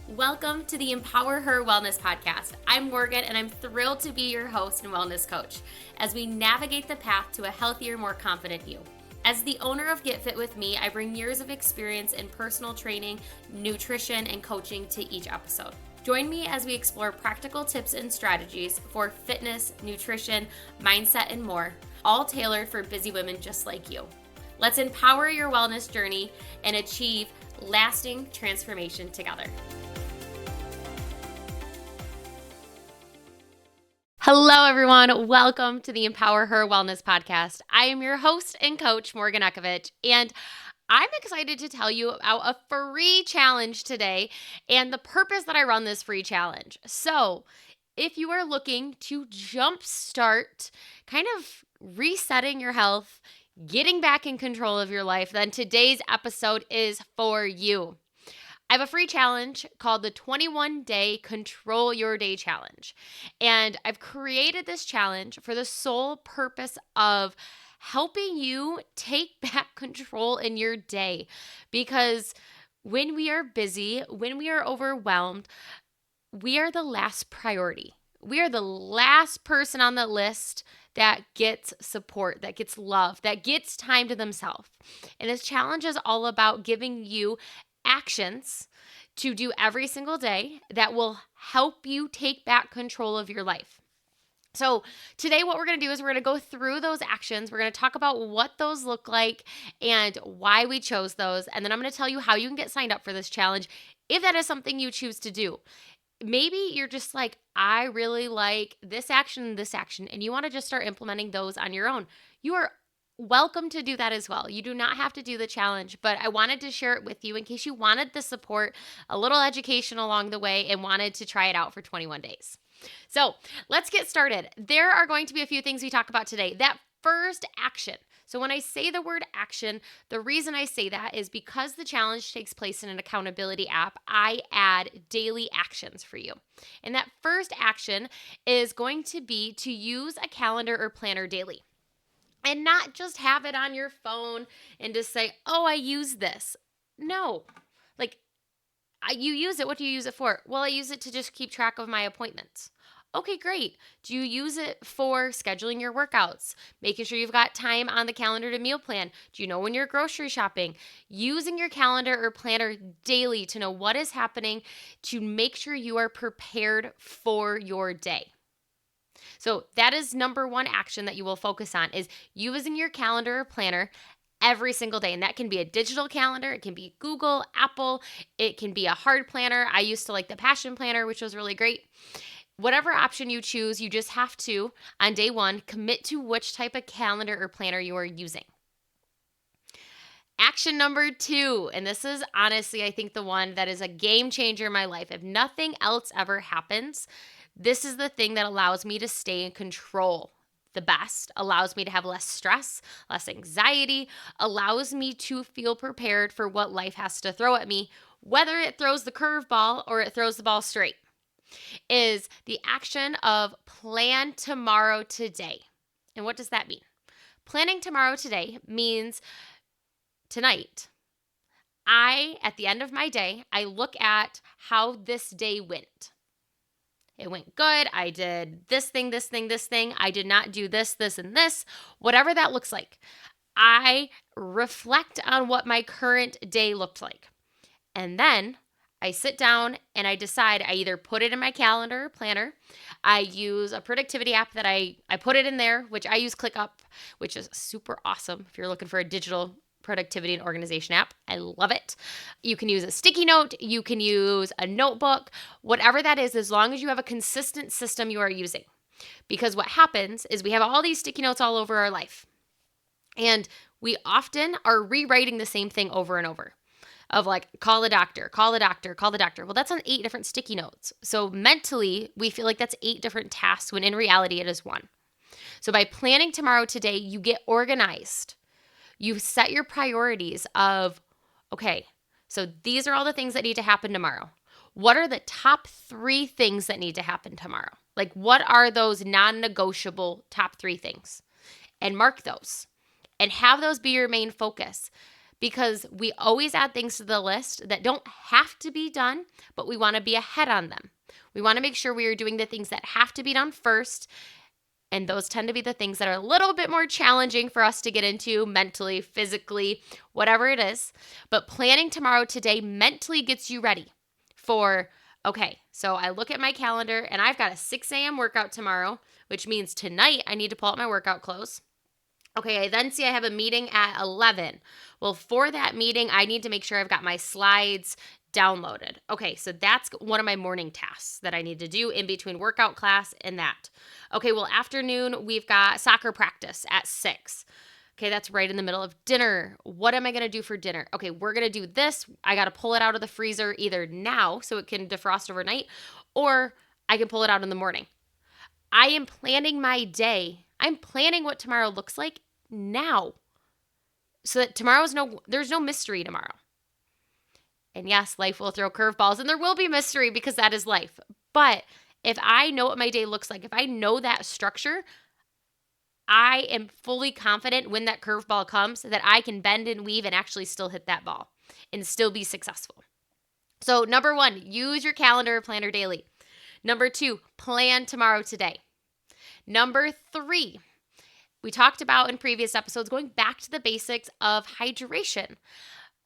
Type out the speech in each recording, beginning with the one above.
Welcome to the Empower Her Wellness Podcast. I'm Morgan, and I'm thrilled to be your host and wellness coach as we navigate the path to a healthier, more confident you. As the owner of Get Fit With Me, I bring years of experience in personal training, nutrition, and coaching to each episode. Join me as we explore practical tips and strategies for fitness, nutrition, mindset, and more, all tailored for busy women just like you. Let's empower your wellness journey and achieve lasting transformation together. Hello, everyone. Welcome to the Empower Her Wellness Podcast. I am your host and coach, Morgan Ekovich, and I'm excited to tell you about a free challenge today and the purpose that I run this free challenge. So, if you are looking to jumpstart kind of resetting your health, getting back in control of your life, then today's episode is for you. I have a free challenge called the 21-Day Control Your Day Challenge. And I've created this challenge for the sole purpose of helping you take back control in your day. Because when we are busy, when we are overwhelmed, we are the last priority. We are the last person on the list that gets support, that gets love, that gets time to themselves. And this challenge is all about giving you actions to do every single day that will help you take back control of your life. So today what we're going to do is we're going to go through those actions. We're going to talk about what those look like and why we chose those. And then I'm going to tell you how you can get signed up for this challenge if that is something you choose to do. Maybe you're just like, I really like this action, and you want to just start implementing those on your own. You are welcome to do that as well. You do not have to do the challenge, but I wanted to share it with you in case you wanted the support, a little education along the way, and wanted to try it out for 21 days. So let's get started. There are going to be a few things we talk about today. That first action. So when I say the word action, the reason I say that is because the challenge takes place in an accountability app, I add daily actions for you. And that first action is going to be to use a calendar or planner daily. And not just have it on your phone and just say, oh, I use this. No. You use it. What do you use it for? Well, I use it to just keep track of my appointments. Okay, great. Do you use it for scheduling your workouts, making sure you've got time on the calendar to meal plan? Do you know when you're grocery shopping? Using your calendar or planner daily to know what is happening to make sure you are prepared for your day. So that is number one action that you will focus on is using your calendar or planner every single day. And that can be a digital calendar. It can be Google, Apple. It can be a hard planner. I used to like the Passion Planner, which was really great. Whatever option you choose, you just have to, on day one, commit to which type of calendar or planner you are using. Action number 2, and this is honestly, I think the one that is a game changer in my life. If nothing else ever happens, this is the thing that allows me to stay in control the best, allows me to have less stress, less anxiety, allows me to feel prepared for what life has to throw at me, whether it throws the curveball or it throws the ball straight, is the action of plan tomorrow today. And what does that mean? Planning tomorrow today means tonight, at the end of my day, I look at how this day went. It went good. I did this thing. I did not do this, and this, whatever that looks like. I reflect on what my current day looked like. And then I sit down and I decide, I either put it in my calendar or planner. I use a productivity app that I put it in there, which I use ClickUp, which is super awesome if you're looking for a digital productivity and organization app. I love it. You can use a sticky note. You can use a notebook, whatever that is, as long as you have a consistent system you are using. Because what happens is we have all these sticky notes all over our life. And we often are rewriting the same thing over and over of like, call the doctor, call the doctor, call the doctor. Well, that's on 8 different sticky notes. So mentally, we feel like that's 8 different tasks when in reality it is one. So by planning tomorrow today, you get organized. You set your priorities of, okay, so these are all the things that need to happen tomorrow. What are the top 3 things that need to happen tomorrow? Like, what are those non-negotiable top 3 things? And mark those and have those be your main focus. because we always add things to the list that don't have to be done, but we want to be ahead on them. We want to make sure we are doing the things that have to be done first. And those tend to be the things that are a little bit more challenging for us to get into mentally, physically, whatever it is. But planning tomorrow today mentally gets you ready for, okay, so I look at my calendar and I've got a 6 a.m. workout tomorrow, which means tonight I need to pull out my workout clothes. Okay, I then see I have a meeting at 11. Well, for that meeting, I need to make sure I've got my slides downloaded. Okay, so that's one of my morning tasks that I need to do in between workout class and that. Okay, well, afternoon, we've got soccer practice at 6. Okay, that's right in the middle of dinner. What am I going to do for dinner? Okay, we're going to do this. I got to pull it out of the freezer either now so it can defrost overnight, or I can pull it out in the morning. I am planning my day. I'm planning what tomorrow looks like now, so that there's no mystery tomorrow. And yes, life will throw curveballs and there will be mystery because that is life. But if I know what my day looks like, if I know that structure, I am fully confident when that curveball comes that I can bend and weave and actually still hit that ball and still be successful. So number 1, use your calendar or planner daily. Number 2, plan tomorrow today. Number 3, we talked about in previous episodes, going back to the basics of hydration.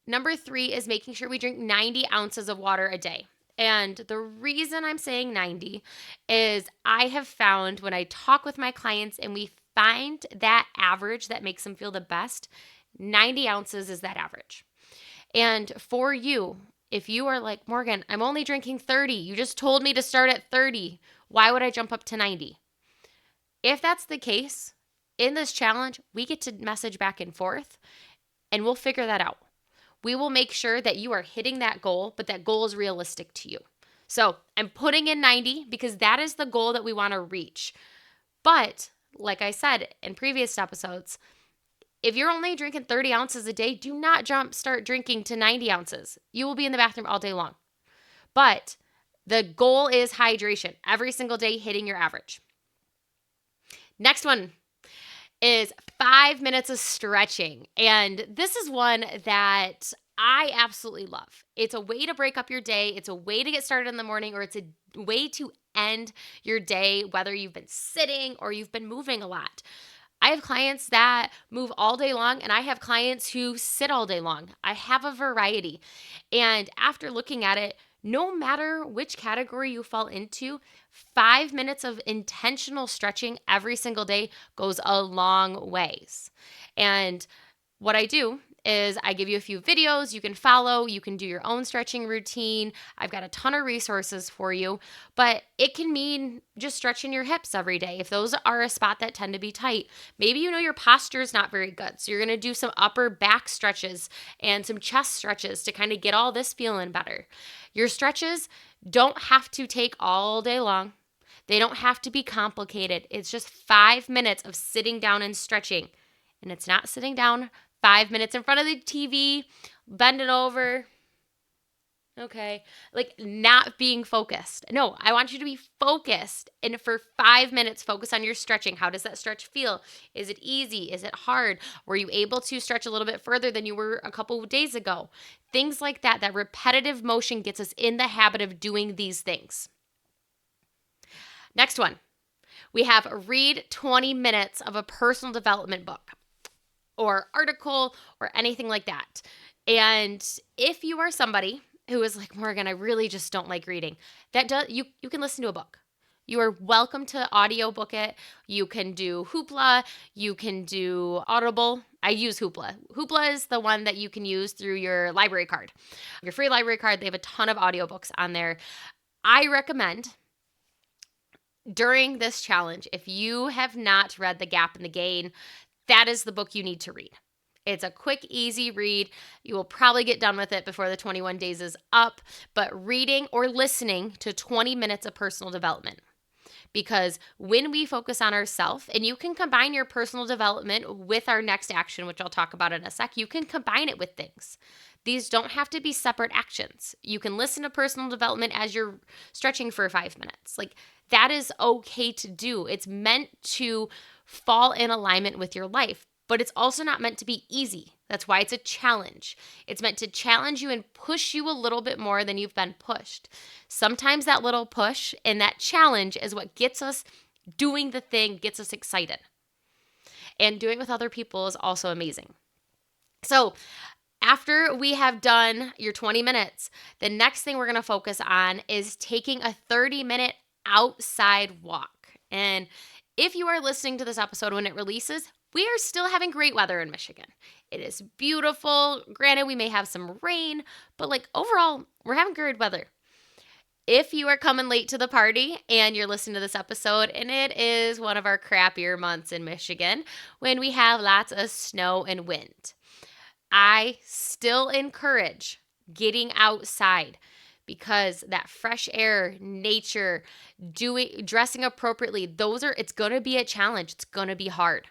Number 3 is making sure we drink 90 ounces of water a day. And the reason I'm saying 90 is I have found when I talk with my clients and we find that average that makes them feel the best, 90 ounces is that average. And for you, if you are like, Morgan, I'm only drinking 30. You just told me to start at 30. Why would I jump up to 90? If that's the case, in this challenge, we get to message back and forth and we'll figure that out. We will make sure that you are hitting that goal, but that goal is realistic to you. So I'm putting in 90 because that is the goal that we want to reach. But like I said in previous episodes, if you're only drinking 30 ounces a day, do not start drinking to 90 ounces. You will be in the bathroom all day long. But the goal is hydration. Every single day hitting your average. Next one is 5 minutes of stretching. And this is one that I absolutely love. It's a way to break up your day. It's a way to get started in the morning, or it's a way to end your day, whether you've been sitting or you've been moving a lot. I have clients that move all day long, and I have clients who sit all day long. I have a variety. And after looking at it, no matter which category you fall into, 5 minutes of intentional stretching every single day goes a long ways. And what I do is I give you a few videos you can follow. You can do your own stretching routine. I've got a ton of resources for you, but it can mean just stretching your hips every day. If those are a spot that tend to be tight, maybe you know your posture is not very good. So you're going to do some upper back stretches and some chest stretches to kind of get all this feeling better. Your stretches don't have to take all day long. They don't have to be complicated. It's just 5 minutes of sitting down and stretching. And it's not sitting down 5 minutes in front of the TV, bending over. Okay. Like not being focused. No, I want you to be focused. And for 5 minutes, focus on your stretching. How does that stretch feel? Is it easy? Is it hard? Were you able to stretch a little bit further than you were a couple of days ago? Things like that. That repetitive motion gets us in the habit of doing these things. Next one. We have read 20 minutes of a personal development book or article or anything like that. And if you are somebody who is like, Morgan, I really just don't like reading, you can listen to a book. You are welcome to audiobook it. You can do Hoopla. You can do Audible. I use Hoopla. Hoopla is the one that you can use through your library card. Your free library card, they have a ton of audiobooks on there. I recommend during this challenge, if you have not read The Gap and the Gain, that is the book you need to read. It's a quick, easy read. You will probably get done with it before the 21 days is up, but reading or listening to 20 minutes of personal development. Because when we focus on ourselves, and you can combine your personal development with our next action, which I'll talk about in a sec, you can combine it with things. These don't have to be separate actions. You can listen to personal development as you're stretching for 5 minutes. Like that is okay to do. It's meant to fall in alignment with your life, but it's also not meant to be easy. That's why it's a challenge. It's meant to challenge you and push you a little bit more than you've been pushed. Sometimes that little push and that challenge is what gets us doing the thing, gets us excited. And doing it with other people is also amazing. So after we have done your 20 minutes, the next thing we're going to focus on is taking a 30-minute outside walk. And if you are listening to this episode when it releases, we are still having great weather in Michigan. It is beautiful. Granted, we may have some rain, but overall, we're having good weather. If you are coming late to the party and you're listening to this episode, and it is one of our crappier months in Michigan when we have lots of snow and wind, I still encourage getting outside because that fresh air, nature, dressing appropriately, it's going to be a challenge. It's going to be hard,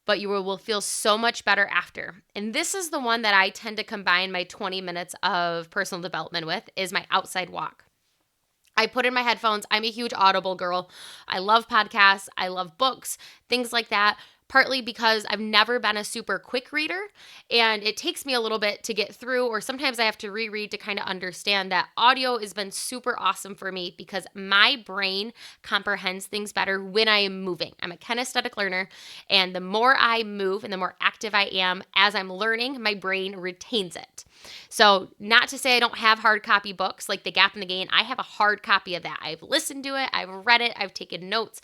but you will feel so much better after. And this is the one that I tend to combine my 20 minutes of personal development with, is my outside walk. I put in my headphones. I'm a huge Audible girl. I love podcasts. I love books, things like that. Partly because I've never been a super quick reader and it takes me a little bit to get through, or sometimes I have to reread to kind of understand that. Audio has been super awesome for me because my brain comprehends things better when I am moving. I'm a kinesthetic learner, and the more I move and the more active I am as I'm learning, my brain retains it. So not to say I don't have hard copy books like The Gap and the Gain. I have a hard copy of that. I've listened to it. I've read it. I've taken notes.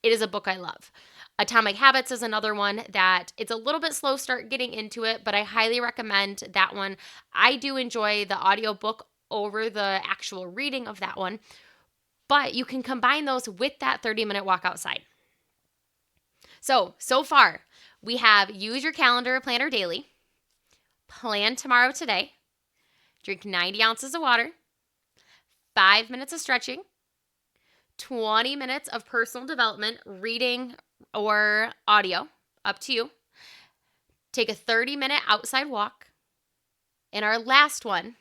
It is a book I love. Atomic Habits is another one that it's a little bit slow start getting into it, but I highly recommend that one. I do enjoy the audiobook over the actual reading of that one, but you can combine those with that 30-minute walk outside. So far, we have use your calendar or planner daily, plan tomorrow today, drink 90 ounces of water, 5 minutes of stretching, 20 minutes of personal development, reading or audio, up to you. Take a 30-minute outside walk. And our last one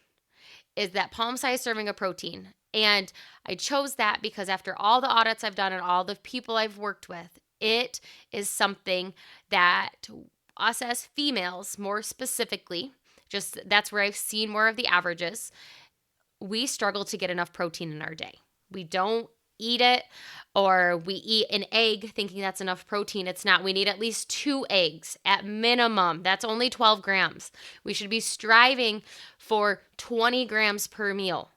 is that palm-sized serving of protein. And I chose that because after all the audits I've done and all the people I've worked with, it is something that us as females, more specifically, just that's where I've seen more of the averages, we struggle to get enough protein in our day. We don't eat it, or we eat an egg thinking that's enough protein. It's not. We need at least 2 eggs at minimum. That's only 12 grams. We should be striving for 20 grams per meal.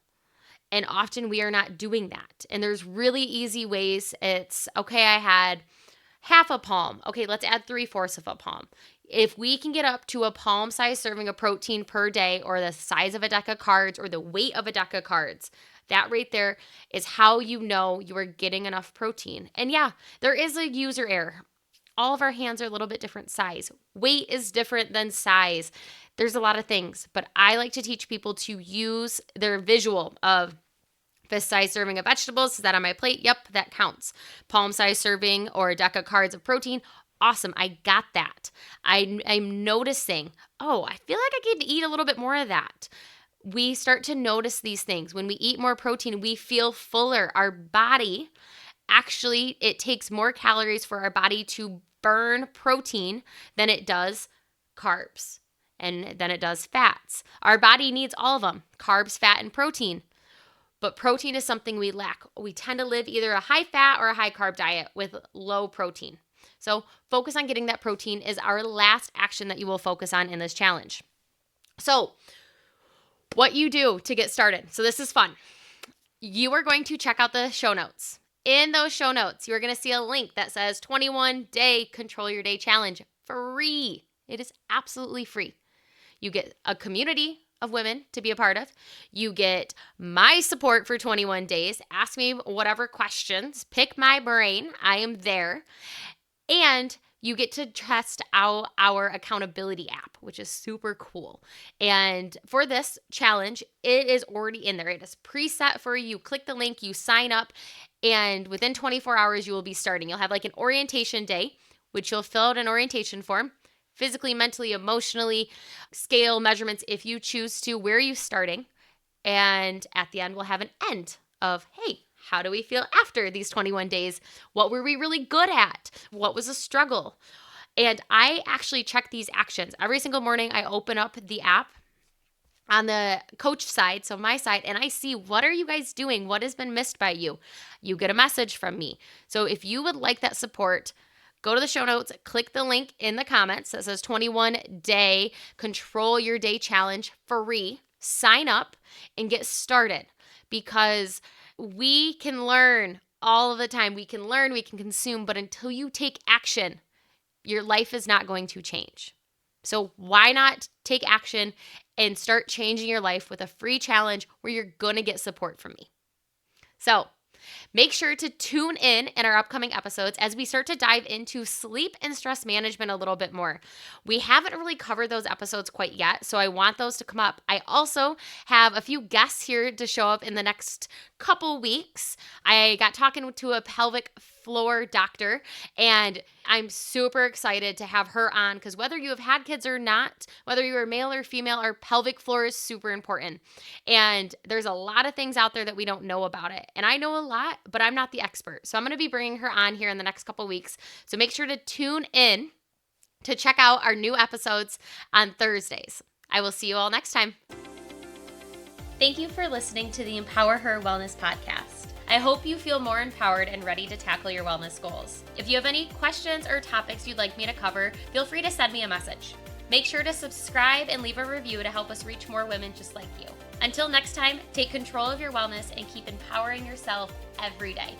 And often we are not doing that. And there's really easy ways. It's, okay, I had half a palm. Okay, let's add 3/4 of a palm. If we can get up to a palm-sized serving of protein per day, or the size of a deck of cards, or the weight of a deck of cards, that right there is how you know you are getting enough protein. And yeah, there is a user error. All of our hands are a little bit different size. Weight is different than size. There's a lot of things, but I like to teach people to use their visual of fist-sized serving of vegetables. Is that on my plate? Yep, that counts. Palm-sized serving or a deck of cards of protein. Awesome, I got that. I'm noticing, oh, I feel like I could eat a little bit more of that. We start to notice these things. When we eat more protein, we feel fuller. Our body, actually, it takes more calories for our body to burn protein than it does carbs, and than it does fats. Our body needs all of them, carbs, fat, and protein. But protein is something we lack. We tend to live either a high fat or a high carb diet with low protein. So focus on getting that protein is our last action that you will focus on in this challenge. So what you do to get started. So this is fun. You are going to check out the show notes. In those show notes, you are going to see a link that says 21-day Control Your Day Challenge, free. It is absolutely free. You get a community of women to be a part of. You get my support for 21 days. Ask me whatever questions. Pick my brain. I am there. And you get to test out our accountability app, which is super cool. And for this challenge, it is already in there. It is preset for you. Click the link, you sign up, and within 24 hours, you will be starting. You'll have like an orientation day, which you'll fill out an orientation form, physically, mentally, emotionally, scale measurements if you choose to. Where are you starting? And at the end, we'll have an end of, hey, how do we feel after these 21 days? What were we really good at? What was a struggle? And I actually check these actions. Every single morning, I open up the app on the coach side, so my side, and I see what are you guys doing? What has been missed by you? You get a message from me. So if you would like that support, go to the show notes, click the link in the comments that says 21-day Control Your Day Challenge free. Sign up and get started, because we can learn all of the time. We can learn, we can consume, but until you take action, your life is not going to change. So why not take action and start changing your life with a free challenge where you're going to get support from me? So make sure to tune in our upcoming episodes as we start to dive into sleep and stress management a little bit more. We haven't really covered those episodes quite yet, so I want those to come up. I also have a few guests here to show up in the next couple weeks. I got talking to a pelvic floor doctor, and I'm super excited to have her on, because whether you have had kids or not, whether you are male or female, our pelvic floor is super important. And there's a lot of things out there that we don't know about it. And I know a lot, but I'm not the expert. So I'm going to be bringing her on here in the next couple weeks. So make sure to tune in to check out our new episodes on Thursdays. I will see you all next time. Thank you for listening to the Empower Her Wellness Podcast. I hope you feel more empowered and ready to tackle your wellness goals. If you have any questions or topics you'd like me to cover, feel free to send me a message. Make sure to subscribe and leave a review to help us reach more women just like you. Until next time, take control of your wellness and keep empowering yourself every day.